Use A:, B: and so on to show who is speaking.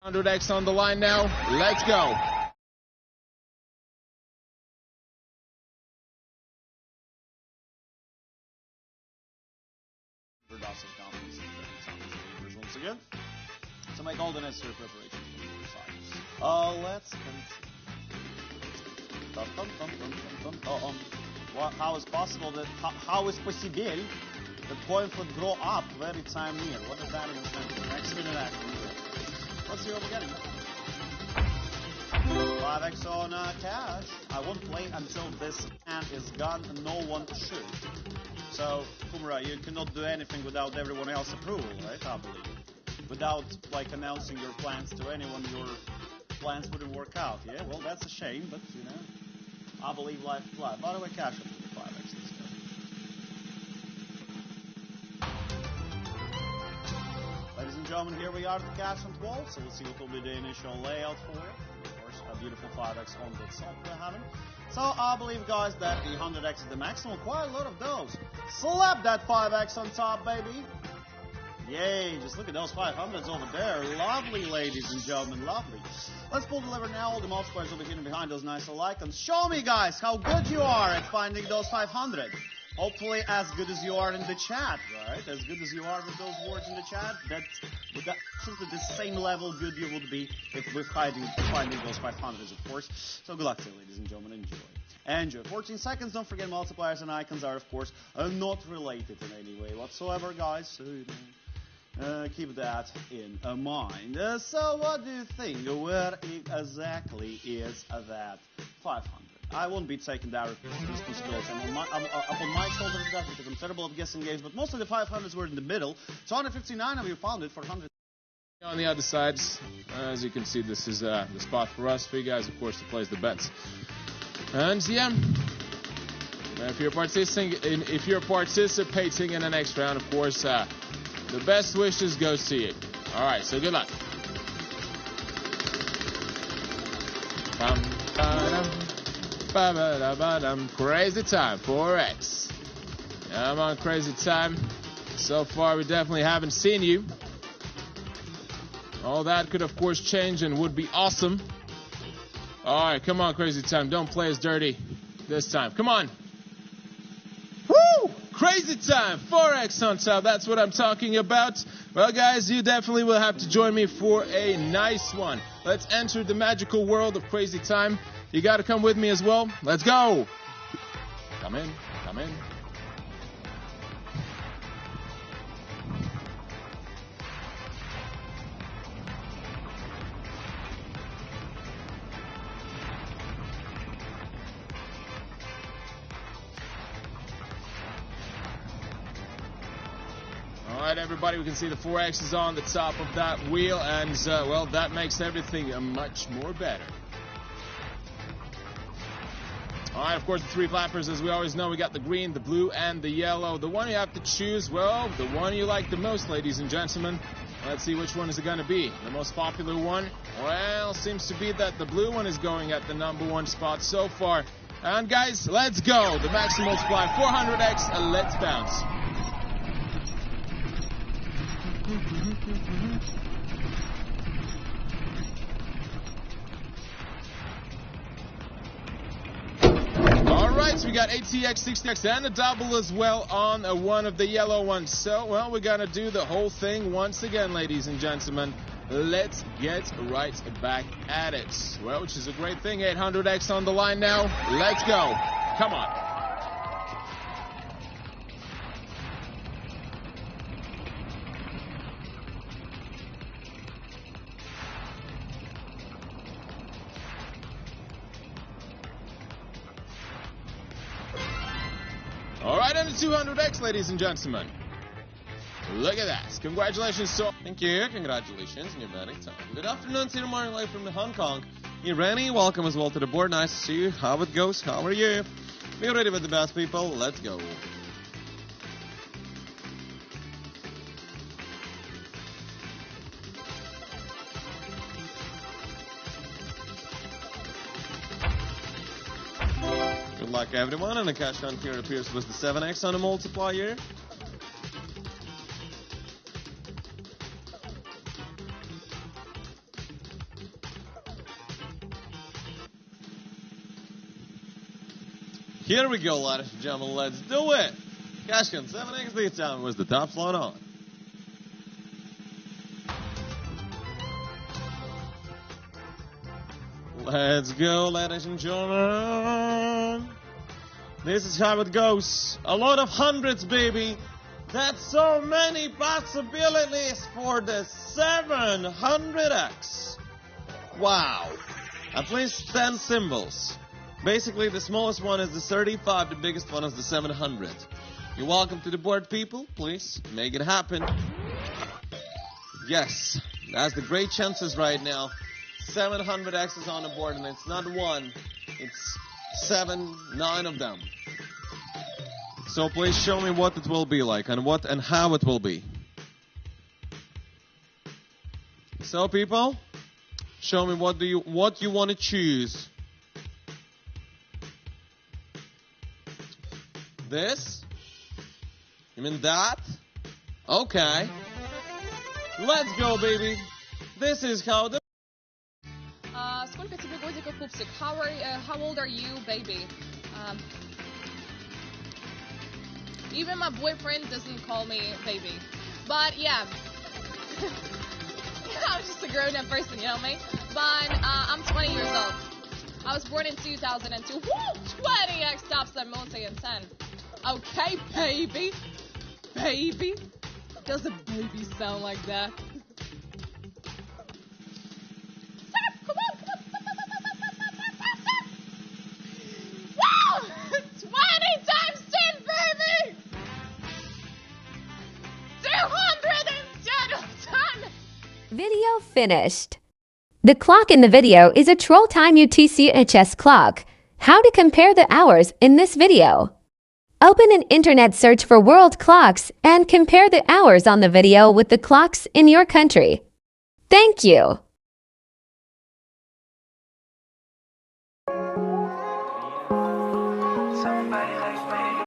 A: 100x on the line now. Let's go.
B: Once again, to make all the necessary preparations for the other side. Let's continue. How is possible that how is possible that coin would grow up very time near? What does that even mean? Next minute action. Let's see what we're getting. 5x on cash. I won't play until this hand is gone. No one should. So, Kumra, you cannot do anything without everyone else's approval, right? I believe. Without, like, announcing your plans to anyone, your plans wouldn't work out. Yeah, well, that's a shame, but, you know, I believe life is life. By the way, cash up to the 5x this time. Ladies and gentlemen, here we are at the cash on 12, so we'll see what will be the initial layout for it. Of course, a beautiful 5x on the side we're having. So I believe, guys, that the 100x is the maximum. Quite a lot of those. Slap that 5x on top, baby. Yay, just look at those 500s over there. Lovely, ladies and gentlemen, lovely. Let's pull the lever now. All the multipliers will be hidden behind those nice little icons. Show me, guys, how good you are at finding those 500. Hopefully as good as you are in the chat, right? As good as you are with those words in the chat. That's the same level good you would be if we're finding those 500s, of course. So good luck to you, ladies and gentlemen. Enjoy. Enjoy. 14 seconds. Don't forget multipliers and icons are, of course, not related in any way whatsoever, guys. So, you know, keep that in mind. So what do you think? Where exactly is that 500? I won't be taking that responsibility upon my shoulders, guys, because I'm terrible at guessing games, but most of the 500s were in the middle. So 159 of you found it for 100.
A: On the other side, as you can see, this is the spot for us, for you guys, of course, to place the bets. And yeah, if you're participating in the next round, of course, the best wishes goes to you. All right, so good luck. Crazy time, 4x. I'm on crazy time. So far, we definitely haven't seen you. All that could, of course, change and would be awesome. All right, come on, crazy time. Don't play as dirty this time. Come on. Woo! Crazy time, 4x on top. That's what I'm talking about. Well, guys, you definitely will have to join me for a nice one. Let's enter the magical world of crazy time. You got to come with me as well. Let's go. Come in. Come in. All right, everybody, we can see the 4x is on the top of that wheel, and, well, that makes everything much more better. All right, of course, the three flappers, as we always know, we got the green, the blue, and the yellow. The one you have to choose, well, the one you like the most, ladies and gentlemen. Let's see which one is it going to be. The most popular one, well, seems to be that the blue one is going at the #1 spot so far. And, guys, let's go. The max multiply, 400x, let's bounce. Alright, so we got 8TX, 60X, and a double as well on one of the yellow ones. So, well, we're going to do the whole thing once again, ladies and gentlemen. Let's get right back at it. Well, which is a great thing. 800X on the line now. Let's go. Come on. All right, and the 200X, ladies and gentlemen. Look at that. Congratulations.
C: Thank you. Congratulations on your betting time. Good afternoon, Cedar Morning live from Hong Kong. Hey, Rennie, welcome as well to the board. Nice to see you. How it goes? How are you? We're ready with the best people. Let's go. Good luck, everyone. And the cash count here appears was the 7x on the multiplier. Here we go, ladies and gentlemen. Let's do it. Cashkin 7x this time was the top slot on. Let's go, ladies and gentlemen. This is how it goes. A lot of hundreds, baby. That's so many possibilities for the 700X. Wow. At least 10 symbols. Basically, the smallest one is the 35, the biggest one is the 700. You're welcome to the board, people. Please, make it happen. Yes, that's the great chances right now. 700X is on the board, and it's not one, it's 7, 9 of them. So please show me what it will be like, and what and how it will be. So people, show me what you want to choose. This? You mean that? Okay. Let's go, baby. This is how the...
D: Сколько тебе годиков, пупсик? How old are you, baby? Even my boyfriend doesn't call me baby. But yeah. I'm just a grown-up person, you know me? But I'm 20 years old. I was born in 2002. Woo! 20x tops and multi and 10. Okay, baby. Baby. Does a baby sound like that? Stop! Come on! Wow! 20 times 10, baby! 200 instead of 10!
E: Video finished. The clock in the video is a Troll Time UTC-HS clock. How to compare the hours in this video. Open an internet search for world clocks and compare the hours on the video with the clocks in your country. Thank you.
F: Somebody